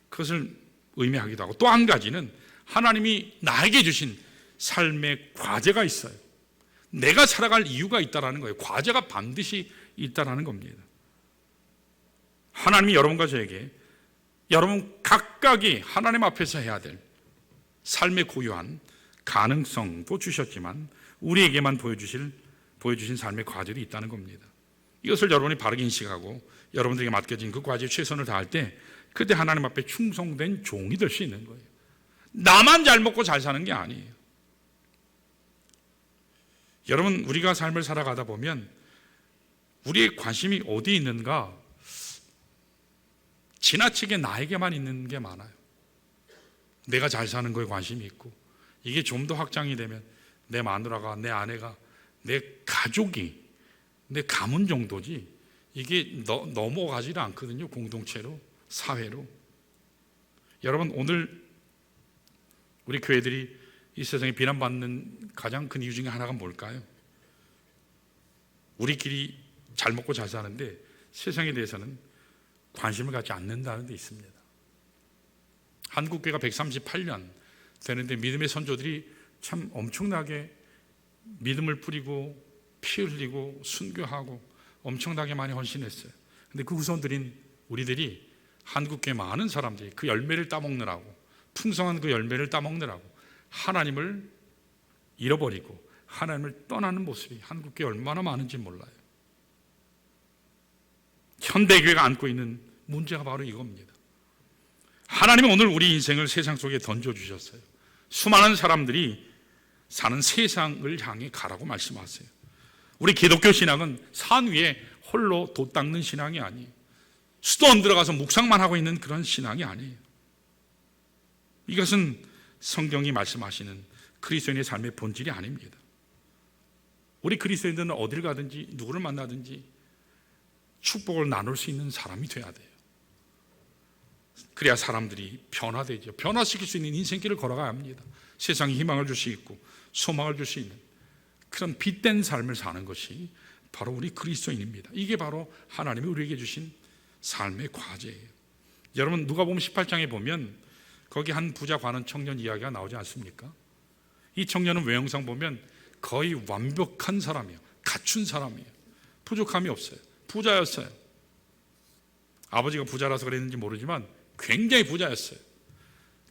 그것을 의미하기도 하고, 또 한 가지는 하나님이 나에게 주신 삶의 과제가 있어요. 내가 살아갈 이유가 있다라는 거예요. 과제가 반드시 있다라는 겁니다. 하나님이 여러분과 저에게 여러분 각각이 하나님 앞에서 해야 될 삶의 고유한 가능성도 주셨지만 우리에게만 보여주신 삶의 과제도 있다는 겁니다. 이것을 여러분이 바르게 인식하고 여러분들에게 맡겨진 그 과제에 최선을 다할 때 그때 하나님 앞에 충성된 종이 될 수 있는 거예요. 나만 잘 먹고 잘 사는 게 아니에요. 여러분, 우리가 삶을 살아가다 보면 우리의 관심이 어디 있는가? 지나치게 나에게만 있는 게 많아요. 내가 잘 사는 거에 관심이 있고, 이게 좀 더 확장이 되면 내 마누라가, 내 아내가, 내 가족이, 내 가문 정도지 이게 넘어가지를 않거든요. 공동체로, 사회로. 여러분, 오늘 우리 교회들이 이 세상에 비난받는 가장 큰 이유 중에 하나가 뭘까요? 우리끼리 잘 먹고 잘 사는데 세상에 대해서는 관심을 갖지 않는다는 데 있습니다. 한국교회가 138년 되는데 믿음의 선조들이 참 엄청나게 믿음을 뿌리고 피 흘리고 순교하고 엄청나게 많이 헌신했어요. 근데 그 후손들인 우리들이 한국교회 많은 사람들이 그 열매를 따먹느라고, 풍성한 그 열매를 따먹느라고 하나님을 잃어버리고 하나님을 떠나는 모습이 한국교회 얼마나 많은지 몰라요. 현대교회가 안고 있는 문제가 바로 이겁니다. 하나님은 오늘 우리 인생을 세상 속에 던져주셨어요. 수많은 사람들이 사는 세상을 향해 가라고 말씀하세요. 우리 기독교 신앙은 산 위에 홀로 돛 닦는 신앙이 아니에요. 수도원 들어가서 묵상만 하고 있는 그런 신앙이 아니에요. 이것은 성경이 말씀하시는 그리스도인의 삶의 본질이 아닙니다. 우리 그리스도인들은 어딜 가든지 누구를 만나든지 축복을 나눌 수 있는 사람이 돼야 돼요. 그래야 사람들이 변화되죠. 변화시킬 수 있는 인생길을 걸어가야 합니다. 세상에 희망을 줄 수 있고 소망을 줄 수 있는 그런 빛된 삶을 사는 것이 바로 우리 그리스도인입니다. 이게 바로 하나님이 우리에게 주신 삶의 과제예요. 여러분, 누가복음 18장에 보면 거기 한 부자 관원 청년 이야기가 나오지 않습니까? 이 청년은 외형상 보면 거의 완벽한 사람이에요. 갖춘 사람이에요. 부족함이 없어요. 부자였어요. 아버지가 부자라서 그랬는지 모르지만 굉장히 부자였어요.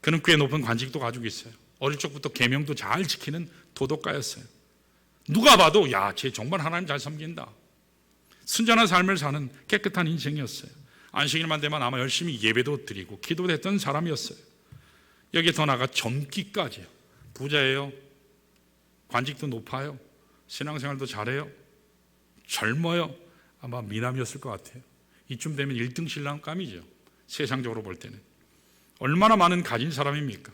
그는 꽤 높은 관직도 가지고 있어요. 어릴 적부터 계명도 잘 지키는 도덕가였어요. 누가 봐도 야, 쟤 정말 하나님 잘 섬긴다. 순전한 삶을 사는 깨끗한 인생이었어요. 안식일만 되면 아마 열심히 예배도 드리고 기도도 했던 사람이었어요. 여기에 더 나아가 젊기까지요. 부자예요. 관직도 높아요. 신앙생활도 잘해요. 젊어요. 아마 미남이었을 것 같아요. 이쯤 되면 1등 신랑감이죠. 세상적으로 볼 때는. 얼마나 많은 가진 사람입니까?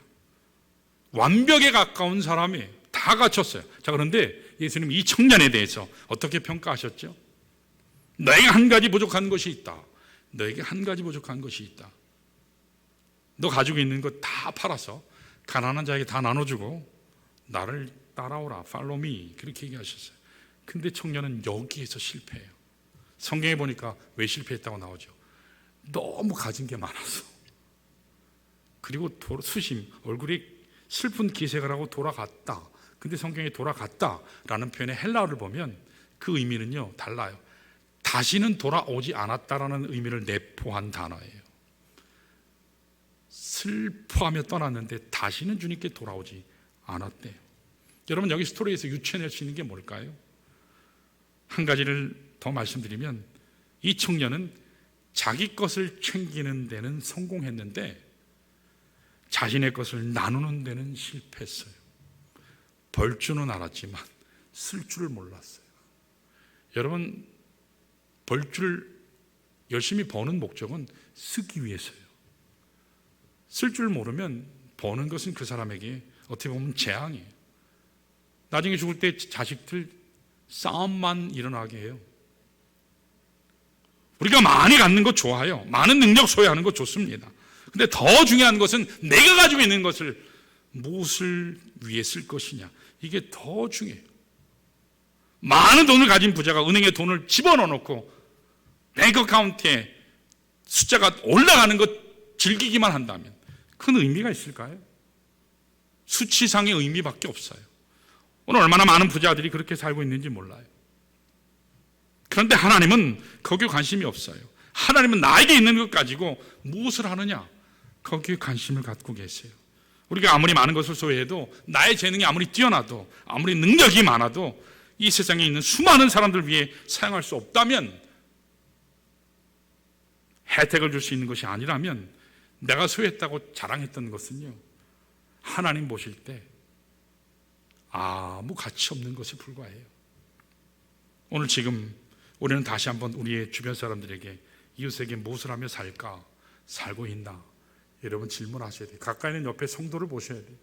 완벽에 가까운 사람이에요. 다 갖췄어요. 자, 그런데 예수님 이 청년에 대해서 어떻게 평가하셨죠? 너에게 한 가지 부족한 것이 있다. 너에게 한 가지 부족한 것이 있다. 너 가지고 있는 것 다 팔아서 가난한 자에게 다 나눠주고 나를 따라오라, follow me, 그렇게 얘기하셨어요. 근데 청년은 여기에서 실패해요. 성경에 보니까 왜 실패했다고 나오죠? 너무 가진 게 많아서. 그리고 수심, 얼굴이 슬픈 기색을 하고 돌아갔다. 근데 성경에 돌아갔다라는 표현의 헬라어를 보면 그 의미는요, 달라요. 다시는 돌아오지 않았다라는 의미를 내포한 단어예요. 슬퍼하며 떠났는데 다시는 주님께 돌아오지 않았대요. 여러분, 여기 스토리에서 유추해낼 수 있는 게 뭘까요? 한 가지를 더 말씀드리면 이 청년은 자기 것을 챙기는 데는 성공했는데 자신의 것을 나누는 데는 실패했어요. 벌 줄은 알았지만 쓸 줄을 몰랐어요. 여러분, 벌 줄 열심히 버는 목적은 쓰기 위해서요. 쓸 줄 모르면 버는 것은 그 사람에게 어떻게 보면 재앙이에요. 나중에 죽을 때 자식들 싸움만 일어나게 해요. 우리가 많이 갖는 것 좋아요. 많은 능력 소유하는 것 좋습니다. 근데 더 중요한 것은 내가 가지고 있는 것을 무엇을 위해 쓸 것이냐, 이게 더 중요해요. 많은 돈을 가진 부자가 은행에 돈을 집어넣어 놓고 뱅크 어카운트에 숫자가 올라가는 것 즐기기만 한다면 큰 의미가 있을까요? 수치상의 의미밖에 없어요. 오늘 얼마나 많은 부자들이 그렇게 살고 있는지 몰라요. 그런데 하나님은 거기에 관심이 없어요. 하나님은 나에게 있는 것 가지고 무엇을 하느냐, 거기에 관심을 갖고 계세요. 우리가 아무리 많은 것을 소유해도, 나의 재능이 아무리 뛰어나도, 아무리 능력이 많아도 이 세상에 있는 수많은 사람들 위해 사용할 수 없다면, 혜택을 줄 수 있는 것이 아니라면, 내가 소유했다고 자랑했던 것은요, 하나님 보실 때 아무 가치 없는 것에 불과해요. 오늘 지금 우리는 다시 한번 우리의 주변 사람들에게, 이웃에게 무엇을 하며 살까? 살고 있나? 여러분 질문하셔야 돼요. 가까이 있는 옆에 성도를 보셔야 돼요.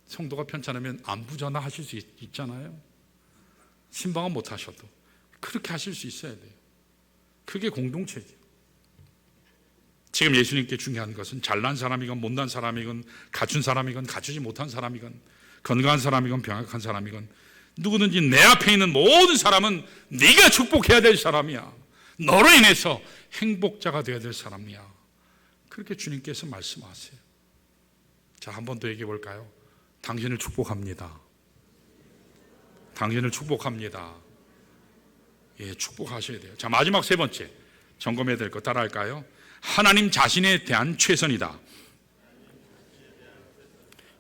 성도가 편찮으면 안부전화 하실 수 있잖아요. 신방은 못 하셔도 그렇게 하실 수 있어야 돼요. 그게 공동체죠. 지금 예수님께 중요한 것은 잘난 사람이건 못난 사람이건 갖춘 사람이건 갖추지 못한 사람이건 건강한 사람이건 병약한 사람이건 누구든지 내 앞에 있는 모든 사람은 네가 축복해야 될 사람이야. 너로 인해서 행복자가 되어야 될 사람이야. 그렇게 주님께서 말씀하세요. 자, 한 번 더 얘기해 볼까요? 당신을 축복합니다. 당신을 축복합니다. 예, 축복하셔야 돼요. 자, 마지막 세 번째 점검해야 될 것 따라할까요? 하나님 자신에 대한 최선이다.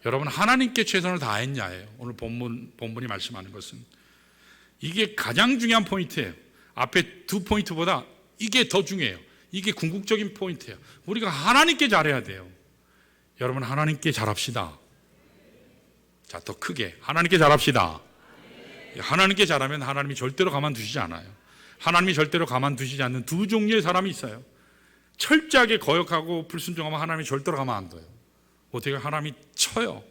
여러분, 하나님께 최선을 다했냐예요. 오늘 본문이 말씀하는 것은 이게 가장 중요한 포인트예요. 앞에 두 포인트보다 이게 더 중요해요. 이게 궁극적인 포인트예요. 우리가 하나님께 잘해야 돼요. 여러분, 하나님께 잘합시다. 자, 더 크게 하나님께 잘합시다. 하나님께 잘하면 하나님이 절대로 가만두시지 않아요. 하나님이 절대로 가만두시지 않는 두 종류의 사람이 있어요. 철저하게 거역하고 불순종하면 하나님이 절대로 가만 안 둬요. 어떻게 하나님이 쳐요.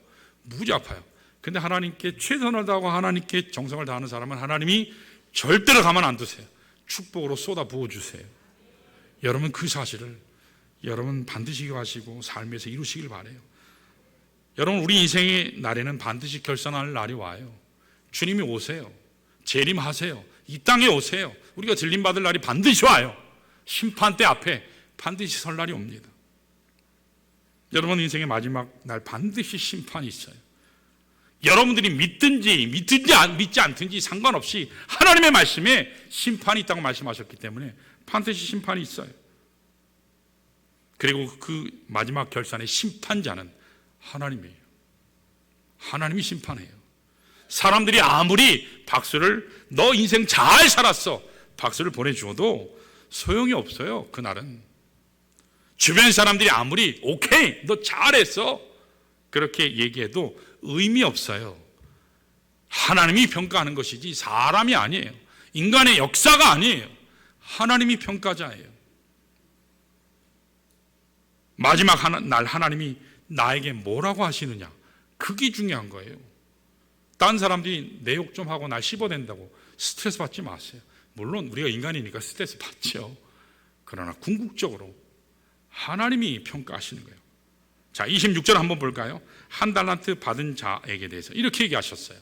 무지 아파요. 근데 하나님께 최선을 다하고 하나님께 정성을 다하는 사람은 하나님이 절대로 가만 안 두세요. 축복으로 쏟아 부어주세요. 여러분, 그 사실을 여러분 반드시 하시고 삶에서 이루시길 바라요. 여러분, 우리 인생의 날에는 반드시 결산할 날이 와요. 주님이 오세요. 재림하세요. 이 땅에 오세요. 우리가 들림받을 날이 반드시 와요. 심판대 앞에 반드시 설 날이 옵니다. 여러분 인생의 마지막 날 반드시 심판이 있어요. 여러분들이 믿지 않든지 상관없이 하나님의 말씀에 심판이 있다고 말씀하셨기 때문에 반드시 심판이 있어요. 그리고 그 마지막 결산의 심판자는 하나님이에요. 하나님이 심판해요. 사람들이 아무리 박수를, 너 인생 잘 살았어, 박수를 보내주어도 소용이 없어요. 그날은 주변 사람들이 아무리 오케이, 너 잘했어, 그렇게 얘기해도 의미 없어요. 하나님이 평가하는 것이지 사람이 아니에요. 인간의 역사가 아니에요. 하나님이 평가자예요. 마지막 날 하나님이 나에게 뭐라고 하시느냐, 그게 중요한 거예요. 딴 사람들이 내 욕 좀 하고 날 씹어댄다고 스트레스 받지 마세요. 물론 우리가 인간이니까 스트레스 받죠. 그러나 궁극적으로 하나님이 평가하시는 거예요. 자, 26절 한번 볼까요? 한 달란트 받은 자에게 대해서 이렇게 얘기하셨어요.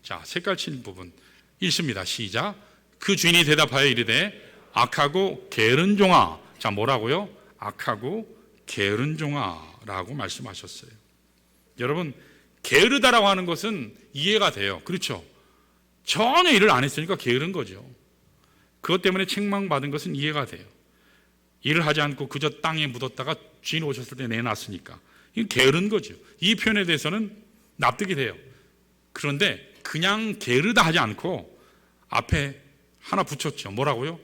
자, 색깔 친 부분 읽습니다. 시작. 그 주인이 대답하여 이르되 악하고 게으른 종아. 자, 뭐라고요? 악하고 게으른 종아라고 말씀하셨어요. 여러분, 게으르다라고 하는 것은 이해가 돼요. 그렇죠? 전혀 일을 안 했으니까 게으른 거죠. 그것 때문에 책망받은 것은 이해가 돼요. 일을 하지 않고 그저 땅에 묻었다가 주인 오셨을 때 내놨으니까 이건 게으른 거죠. 이 표현에 대해서는 납득이 돼요. 그런데 그냥 게으르다 하지 않고 앞에 하나 붙였죠. 뭐라고요?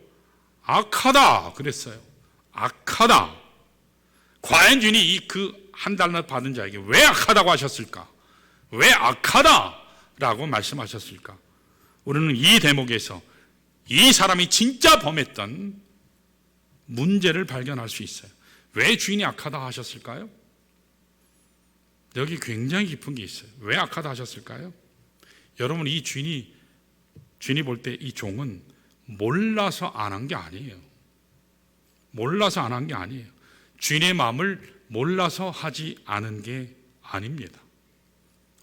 악하다 그랬어요. 악하다. 과연 주인이 그 한 달러 받은 자에게 왜 악하다고 하셨을까? 왜 악하다라고 말씀하셨을까? 우리는 이 대목에서 이 사람이 진짜 범했던 문제를 발견할 수 있어요. 왜 주인이 악하다 하셨을까요? 여기 굉장히 깊은 게 있어요. 왜 악하다 하셨을까요? 여러분, 이 주인이 볼 때 이 종은 몰라서 안 한 게 아니에요. 몰라서 안 한 게 아니에요. 주인의 마음을 몰라서 하지 않은 게 아닙니다.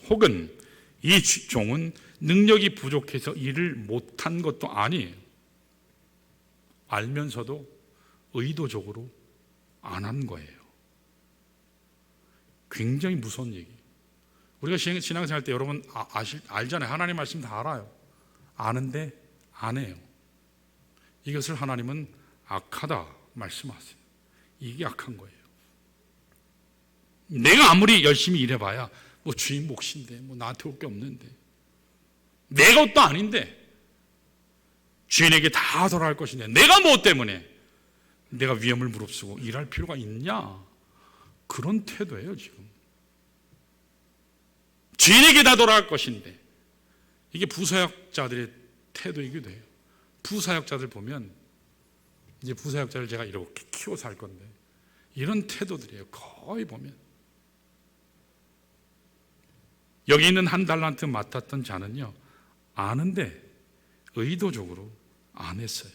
혹은 이 종은 능력이 부족해서 일을 못한 것도 아니에요. 알면서도 의도적으로 안 한 거예요. 굉장히 무서운 얘기. 우리가 신앙생활 때 여러분 알잖아요. 하나님 말씀 다 알아요. 아는데 안 해요. 이것을 하나님은 악하다 말씀하세요. 이게 악한 거예요. 내가 아무리 열심히 일해봐야 뭐 주인 몫인데, 뭐 나한테 올 게 없는데, 내 것도 아닌데 주인에게 다 돌아갈 것인데 내가 뭐 때문에 내가 위험을 무릅쓰고 일할 필요가 있냐, 그런 태도예요. 지금 주인에게 다 돌아갈 것인데, 이게 부사역자들의 태도이기도 해요. 부사역자들 보면, 이제 부사역자를 제가 이렇게 키워서 할 건데 이런 태도들이에요. 거의 보면. 여기 있는 한 달란트 맡았던 자는요, 아는데 의도적으로 안 했어요.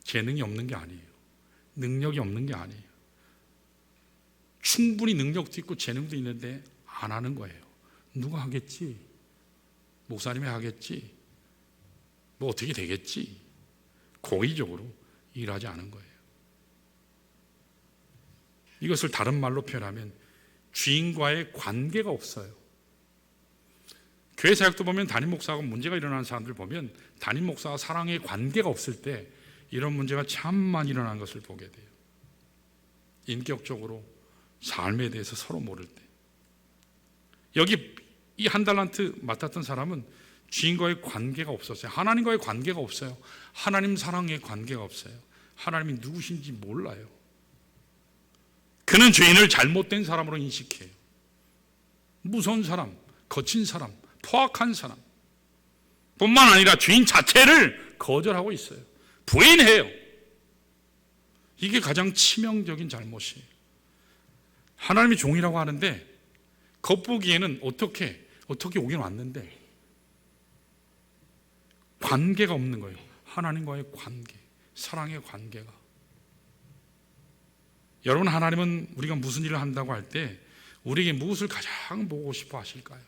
재능이 없는 게 아니에요. 능력이 없는 게 아니에요. 충분히 능력도 있고 재능도 있는데 안 하는 거예요. 누가 하겠지? 목사님이 하겠지? 뭐 어떻게 되겠지? 고의적으로 일하지 않은 거예요. 이것을 다른 말로 표현하면 주인과의 관계가 없어요. 교회 사역도 보면 담임 목사하고 문제가 일어나는 사람들 보면 담임 목사와 사랑의 관계가 없을 때 이런 문제가 참 많이 일어나는 것을 보게 돼요. 인격적으로 삶에 대해서 서로 모를 때. 여기 이 한 달란트 맡았던 사람은 주인과의 관계가 없었어요. 하나님과의 관계가 없어요. 하나님 사랑의 관계가 없어요. 하나님이 누구신지 몰라요. 그는 주인을 잘못된 사람으로 인식해요. 무서운 사람, 거친 사람, 포악한 사람 뿐만 아니라 주인 자체를 거절하고 있어요. 부인해요. 이게 가장 치명적인 잘못이에요. 하나님이 종이라고 하는데 겉보기에는 어떻게 오긴 왔는데 관계가 없는 거예요. 하나님과의 관계, 사랑의 관계가. 여러분, 하나님은 우리가 무슨 일을 한다고 할 때 우리에게 무엇을 가장 보고 싶어 하실까요?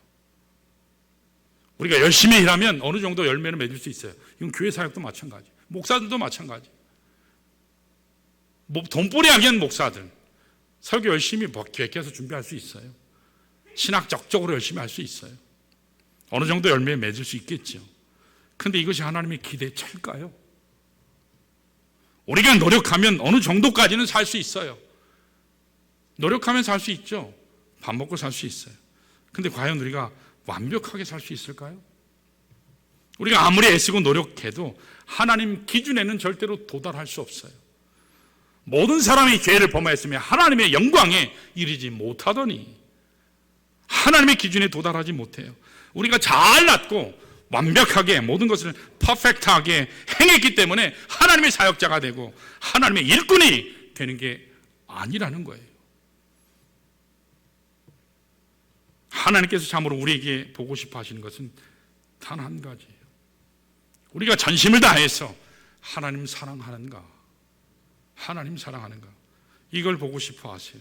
우리가 열심히 일하면 어느 정도 열매를 맺을 수 있어요. 이건 교회 사역도 마찬가지, 목사들도 마찬가지. 돈벌이 하기엔 목사들 설교 열심히 계획해서 준비할 수 있어요. 신학적으로 열심히 할 수 있어요. 어느 정도 열매 맺을 수 있겠죠. 그런데 이것이 하나님의 기대치일까요? 우리가 노력하면 어느 정도까지는 살 수 있어요. 노력하면서 살 수 있죠. 밥 먹고 살 수 있어요. 근데 과연 우리가 완벽하게 살 수 있을까요? 우리가 아무리 애쓰고 노력해도 하나님 기준에는 절대로 도달할 수 없어요. 모든 사람이 죄를 범하였으며 하나님의 영광에 이르지 못하더니 하나님의 기준에 도달하지 못해요. 우리가 잘났고 완벽하게 모든 것을 퍼펙트하게 행했기 때문에 하나님의 사역자가 되고 하나님의 일꾼이 되는 게 아니라는 거예요. 하나님께서 참으로 우리에게 보고 싶어 하시는 것은 단 한 가지예요. 우리가 전심을 다해서 하나님 사랑하는가, 하나님 사랑하는가, 이걸 보고 싶어 하세요.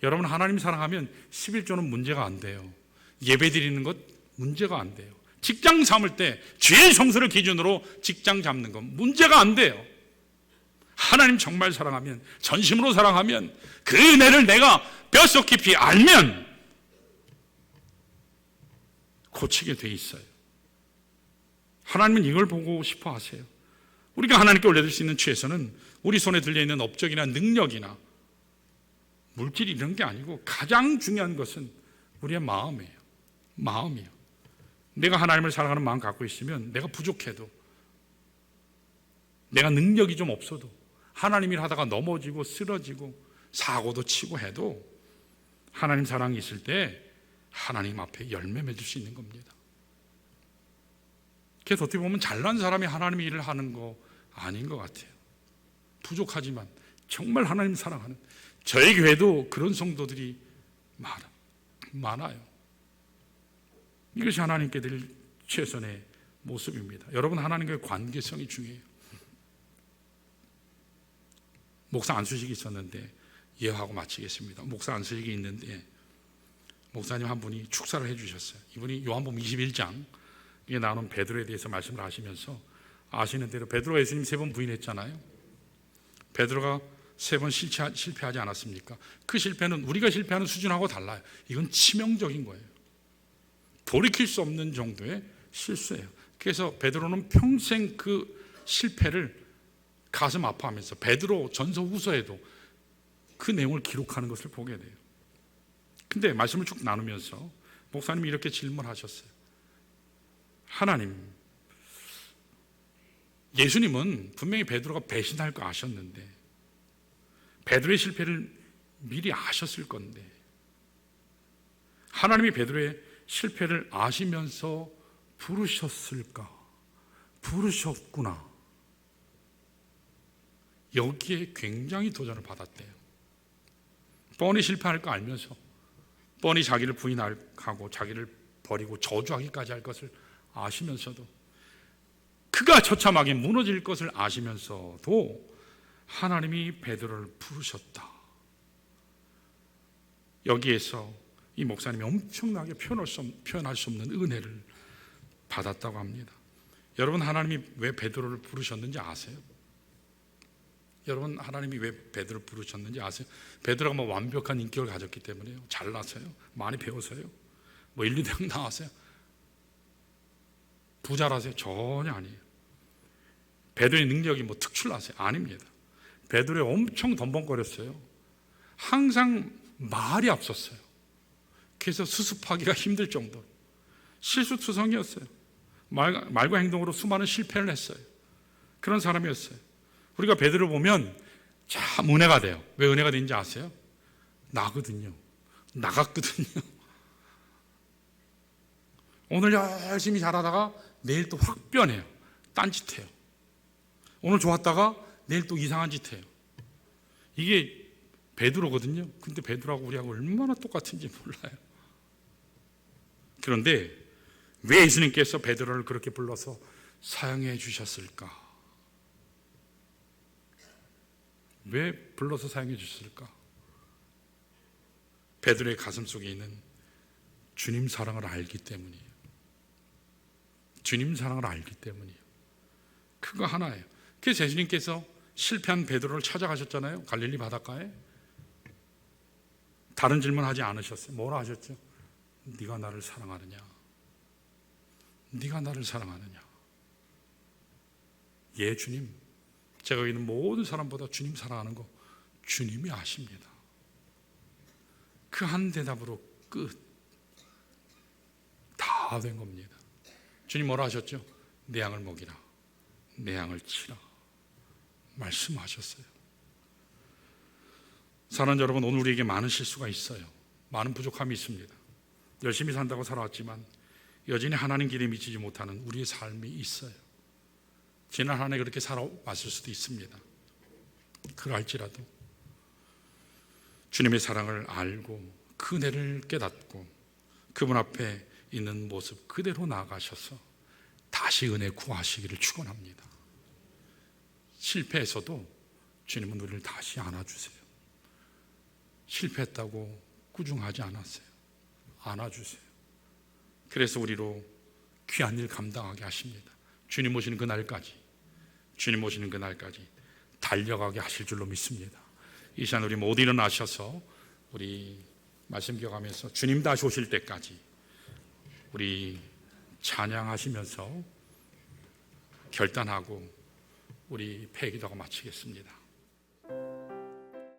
여러분, 하나님 사랑하면 11조는 문제가 안 돼요. 예배 드리는 것 문제가 안 돼요. 직장 삼을 때 주의 성수를 기준으로 직장 잡는 건 문제가 안 돼요. 하나님 정말 사랑하면, 전심으로 사랑하면, 그 은혜를 내가 뼛속 깊이 알면 고치게 돼 있어요. 하나님은 이걸 보고 싶어 하세요. 우리가 하나님께 올려드릴 수 있는 최선은 우리 손에 들려있는 업적이나 능력이나 물질 이런 게 아니고 가장 중요한 것은 우리의 마음이에요. 마음이에요. 내가 하나님을 사랑하는 마음 갖고 있으면 내가 부족해도, 내가 능력이 좀 없어도, 하나님 일 하다가 넘어지고 쓰러지고 사고도 치고 해도 하나님 사랑이 있을 때 하나님 앞에 열매 맺을 수 있는 겁니다. 그래서 어떻게 보면 잘난 사람이 하나님 일을 하는 거 아닌 것 같아요. 부족하지만 정말 하나님 사랑하는, 저희 교회도 그런 성도들이 많아요. 이것이 하나님께 드릴 최선의 모습입니다. 여러분, 하나님과의 관계성이 중요해요. 목사 안수식이 있었는데 예하고 마치겠습니다. 목사 안수식이 있는데 목사님 한 분이 축사를 해주셨어요. 이분이 요한복음 21장에 나오는 베드로에 대해서 말씀을 하시면서, 아시는 대로 베드로가 예수님 3번 부인했잖아요. 베드로가 3번 실패하지 않았습니까? 그 실패는 우리가 실패하는 수준하고 달라요. 이건 치명적인 거예요. 돌이킬 수 없는 정도의 실수예요. 그래서 베드로는 평생 그 실패를 가슴 아파하면서 베드로 전서 후서에도 그 내용을 기록하는 것을 보게 돼요. 근데 말씀을 쭉 나누면서 목사님이 이렇게 질문하셨어요. 하나님, 예수님은 분명히 베드로가 배신할 거 아셨는데, 베드로의 실패를 미리 아셨을 건데, 하나님이 베드로의 실패를 아시면서 부르셨을까? 부르셨구나. 여기에 굉장히 도전을 받았대요. 뻔히 실패할 거 알면서, 뻔히 자기를 부인하고 자기를 버리고 저주하기까지 할 것을 아시면서도, 그가 처참하게 무너질 것을 아시면서도 하나님이 베드로를 부르셨다. 여기에서 이 목사님이 엄청나게 표현할 수 없는 은혜를 받았다고 합니다. 여러분, 하나님이 왜 베드로를 부르셨는지 아세요? 여러분, 하나님이 왜 베드로를 부르셨는지 아세요? 베드로가 뭐 완벽한 인격을 가졌기 때문에요? 잘나서요? 많이 배워서요? 뭐 1, 2대학 나왔어요? 부자라서요? 전혀 아니에요. 베드로의 능력이 뭐 특출나서요? 아닙니다. 베드로에 엄청 덤벙거렸어요. 항상 말이 앞섰어요. 그래서 수습하기가 힘들 정도로 실수투성이었어요. 말과 행동으로 수많은 실패를 했어요. 그런 사람이었어요. 우리가 베드로 보면 참 은혜가 돼요. 왜 은혜가 되는지 아세요? 나거든요. 나갔거든요. 오늘 열심히 잘하다가 내일 또 확 변해요. 딴짓해요. 오늘 좋았다가 내일 또 이상한 짓 해요. 이게 베드로거든요. 근데 베드로하고 우리하고 얼마나 똑같은지 몰라요. 그런데 왜 예수님께서 베드로를 그렇게 불러서 사용해 주셨을까? 왜 불러서 사용해 주셨을까? 베드로의 가슴 속에 있는 주님 사랑을 알기 때문이에요. 주님 사랑을 알기 때문이에요. 그거 하나예요. 그래서 예수님께서 실패한 베드로를 찾아가셨잖아요. 갈릴리 바닷가에. 다른 질문하지 않으셨어요. 뭐라 하셨죠? 네가 나를 사랑하느냐? 네가 나를 사랑하느냐? 예, 주님. 제가 있는 모든 사람보다 주님 사랑하는 거 주님이 아십니다. 그 한 대답으로 끝. 다 된 겁니다. 주님 뭐라 하셨죠? 내 양을 먹이라, 내 양을 치라 말씀하셨어요. 사랑하는 여러분, 오늘 우리에게 많은 실수가 있어요. 많은 부족함이 있습니다. 열심히 산다고 살아왔지만 여전히 하나님 길에 미치지 못하는 우리의 삶이 있어요. 지난 한 해 그렇게 살아왔을 수도 있습니다. 그럴지라도 주님의 사랑을 알고 그 은혜를 깨닫고 그분 앞에 있는 모습 그대로 나아가셔서 다시 은혜 구하시기를 축원합니다. 실패해서도 주님은 우리를 다시 안아주세요. 실패했다고 꾸중하지 않았어요. 안아주세요. 그래서 우리로 귀한 일 감당하게 하십니다. 주님 오시는 그날까지, 주님 오시는 그날까지 달려가게 하실 줄로 믿습니다. 이 시간 우리 모두 일어나셔서 우리 말씀 기억하면서 주님 다시 오실 때까지 우리 찬양하시면서 결단하고 우리 폐기도하고 마치겠습니다.